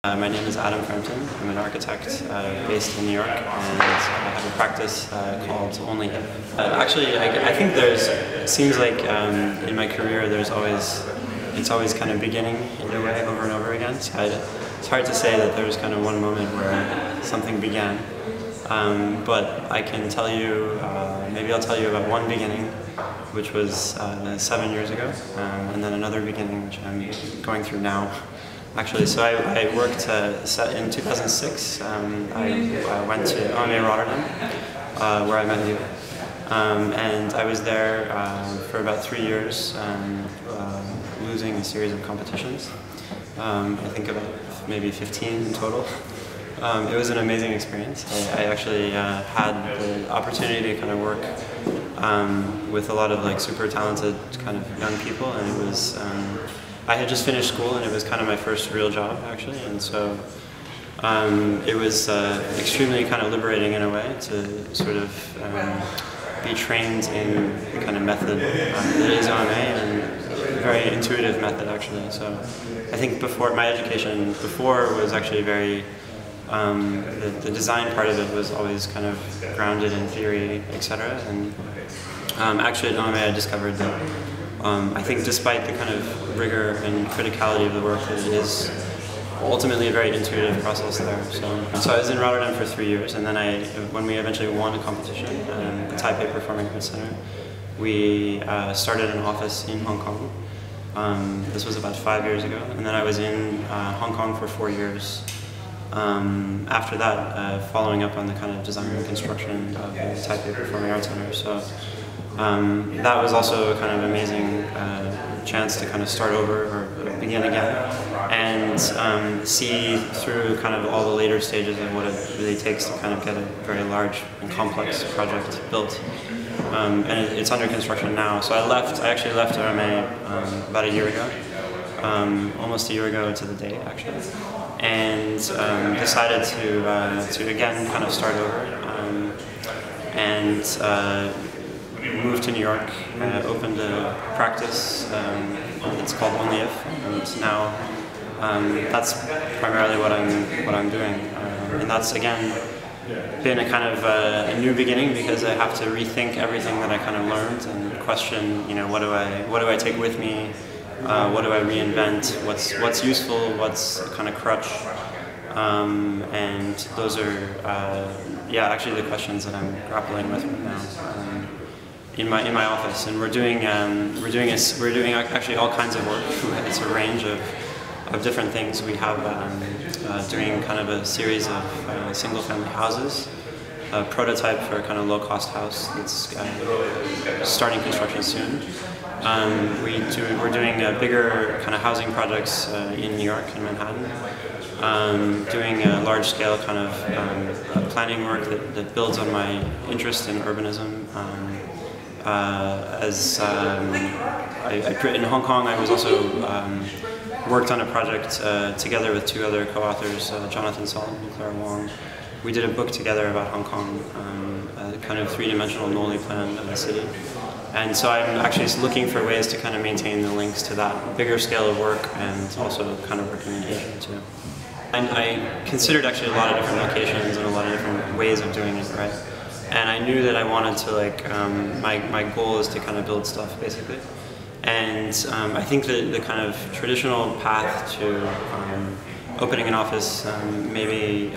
My name is Frampton. I'm an architect based in New York, and I have a practice called Only If. Actually, I think it seems like in my career it's always kind of beginning in a way over and over again. So it's hard to say that there's kind of one moment where something began. But I can tell you, maybe I'll tell you about one beginning, which was 7 years ago, and then another beginning, which I'm going through now. Actually, so I worked in 2006. I went to Rotterdam, where I met you, and I was there for about 3 years, losing a series of competitions. I think about maybe 15 in total. It was an amazing experience. I actually had the opportunity to kind of work with a lot of super talented kind of young people, and it was. I had just finished school, and it was kind of my first real job, actually, and so it was extremely kind of liberating in a way to sort of be trained in the kind of method that is OMA, and a very intuitive method, actually. So I think my education before was actually very, the design part of it was always kind of grounded in theory, etc. And actually at OMA I discovered that I think despite the kind of rigor and criticality of the work, that it is ultimately a very intuitive process there. So I was in Rotterdam for 3 years, and then when we eventually won a competition, the Taipei Performing Arts Center, we started an office in Hong Kong. This was about 5 years ago, and then I was in Hong Kong for 4 years. After that, following up on the kind of design and construction of the Taipei Performing Arts Center. So that was also a kind of amazing chance to kind of start over or begin again and see through kind of all the later stages of what it really takes to kind of get a very large and complex project built. And it's under construction now. So I actually left OMA about a year ago, almost a year ago to the date actually, and decided to again kind of start over and moved to New York, opened a practice that's called Only If, and now that's primarily what I'm doing, and that's again been a kind of a new beginning, because I have to rethink everything that I kind of learned and question, what do I take with me, what do I reinvent, what's useful, what's kind of crutch, and those are actually the questions that I'm grappling with right now. In my office, and we're doing actually all kinds of work. It's a range of different things. We have doing kind of a series of single-family houses, a prototype for a kind of low-cost house that's starting construction soon. We're doing bigger kind of housing projects in New York and Manhattan. Doing a large-scale kind of planning work that builds on my interest in urbanism. In Hong Kong, I was also worked on a project together with 2 other co-authors, Jonathan Salt and Clara Wong. We did a book together about Hong Kong, a kind of 3-dimensional Noli plan of the city. And so I'm actually looking for ways to kind of maintain the links to that bigger scale of work, and also kind of working in Asia too. And I considered actually a lot of different locations and a lot of different ways of doing it, right? And I knew that I wanted to my goal is to kind of build stuff basically. And I think that the kind of traditional path to opening an office maybe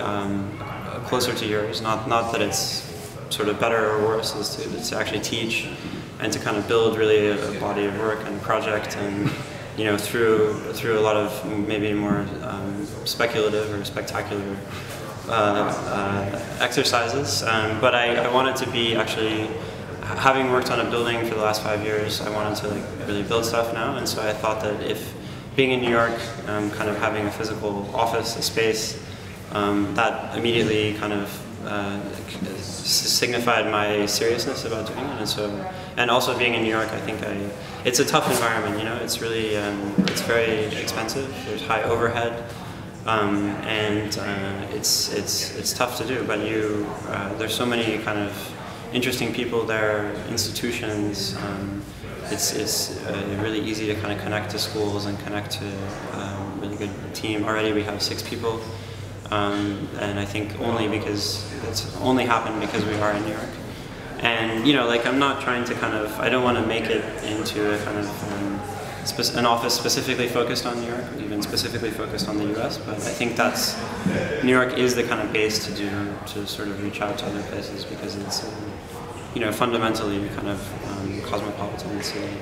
closer to yours, not that it's sort of better or worse, is to actually teach and to kind of build really a body of work and project, and through a lot of maybe more speculative or spectacular exercises, but I wanted to be actually, having worked on a building for the last 5 years, I wanted to really build stuff now, and so I thought that if being in New York, kind of having a physical office, a space, that immediately kind of signified my seriousness about doing it, and also being in New York, I think it's a tough environment, it's really, it's very expensive, there's high overhead. And it's tough to do, but there's so many kind of interesting people there, institutions, it's really easy to kind of connect to schools and connect to really good team. Already we have 6 people, and I think only because it's only happened because we are in New York. And like I'm not trying to I don't want to make it into a kind of an office specifically focused on New York, or even specifically focused on the U.S. But I think New York is the kind of base to sort of reach out to other places, because it's fundamentally kind of cosmopolitan city.